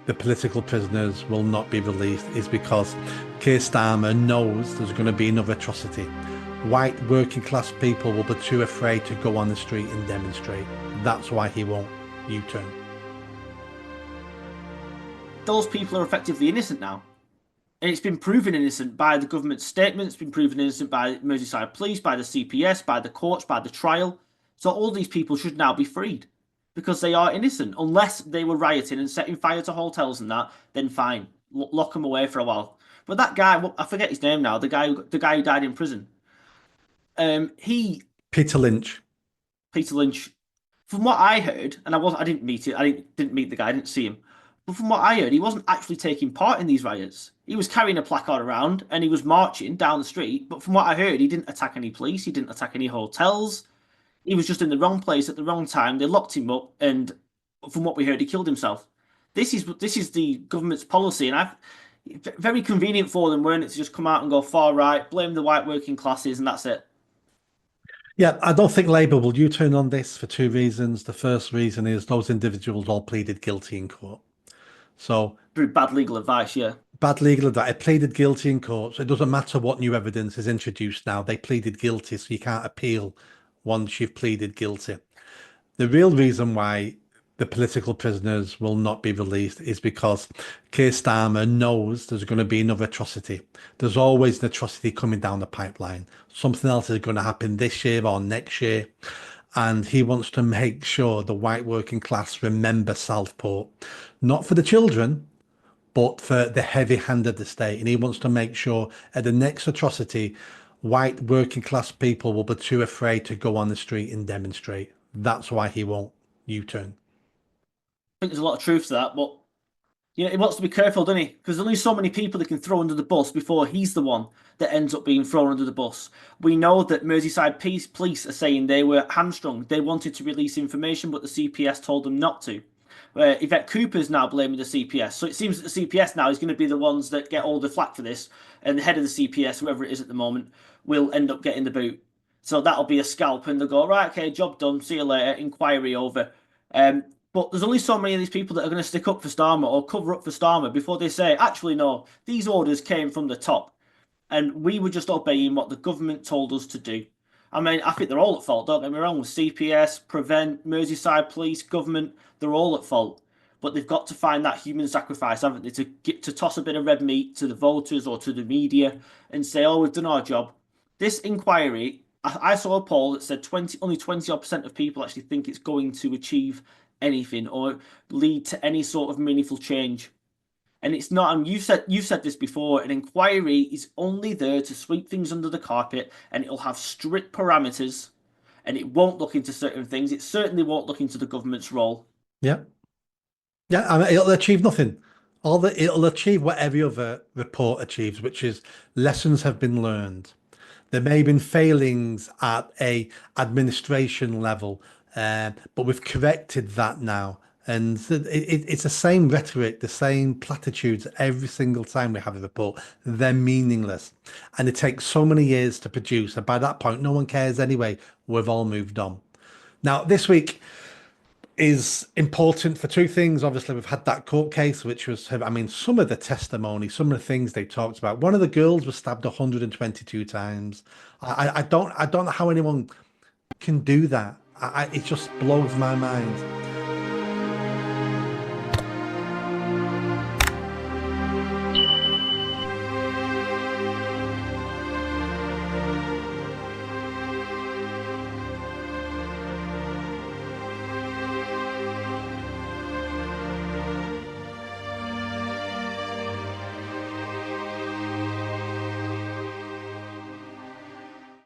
the political prisoners will not be released is because Keir Starmer knows there's going to be another atrocity. White working class people will be too afraid to go on the street and demonstrate. That's why he won't U-turn. Those people are effectively innocent now. And it's been proven innocent by the government statement, it's been proven innocent by Merseyside Police, by the CPS, by the courts, by the trial. So all these people should now be freed because they are innocent. Unless they were rioting and setting fire to hotels and that, then fine, lock them away for a while. But that guy, well, I forget his name now, the guy who died in prison. He Peter Lynch. Peter Lynch. From what I heard, and I didn't meet it, I didn't meet the guy, I didn't see him. But from what I heard, he wasn't actually taking part in these riots. He was carrying a placard around and he was marching down the street. But from what I heard, he didn't attack any police, he didn't attack any hotels. He was just in the wrong place at the wrong time. They locked him up, and from what we heard, he killed himself. This is the government's policy, and I've very convenient for them, weren't it, to just come out and go far right, blame the white working classes, and that's it. Yeah, I don't think Labour will U-turn on this for two reasons. The first reason is those individuals all pleaded guilty in court. So Through bad legal advice, yeah. bad legal advice. They pleaded guilty in court, so it doesn't matter what new evidence is introduced now. They pleaded guilty, so you can't appeal once you've pleaded guilty. The real reason why the political prisoners will not be released is because Keir Starmer knows there's going to be another atrocity. There's always an atrocity coming down the pipeline. Something else is going to happen this year or next year. And he wants to make sure the white working class remember Southport, not for the children, but for the heavy hand of the state. And he wants to make sure at the next atrocity, white working class people will be too afraid to go on the street and demonstrate. That's why he won't U-turn. I think there's a lot of truth to that, but he wants to be careful, doesn't he? Because there's only so many people they can throw under the bus before he's the one that ends up being thrown under the bus. We know that Merseyside police are saying they were hamstrung. They wanted to release information, but the CPS told them not to. Yvette Cooper's now blaming the CPS. So it seems that the CPS now is going to be the ones that get all the flack for this. And the head of the CPS, whoever it is at the moment, will end up getting the boot. So that'll be a scalp, and they'll go, right, okay, job done, see you later, inquiry over. Um, but there's only so many of these people that are going to stick up for Starmer or cover up for Starmer before they say, actually, no, these orders came from the top, and we were just obeying what the government told us to do. I mean, I think they're all at fault, don't get me wrong. CPS, Prevent, Merseyside Police, government, they're all at fault. But they've got to find that human sacrifice, haven't they, to get to toss a bit of red meat to the voters or to the media and say, oh, we've done our job. This inquiry, I saw a poll that said only 20% of people actually think it's going to achieve anything or lead to any sort of meaningful change. And it's not, and you've said this before, an inquiry is only there to sweep things under the carpet, and it'll have strict parameters, and it won't look into certain things. It certainly won't look into the government's role. Yeah. Yeah, I mean, it'll achieve nothing. It'll achieve what every other report achieves, which is lessons have been learned. There may have been failings at a administration level, but we've corrected that now. And it's the same rhetoric, the same platitudes every single time we have a report. They're meaningless. And it takes so many years to produce. And by that point, no one cares anyway. We've all moved on. Now, this week is important for two things. Obviously, we've had that court case, which was, I mean, some of the testimony, some of the things they talked about. One of the girls was stabbed 122 times. I don't know how anyone can do that. It just blows my mind.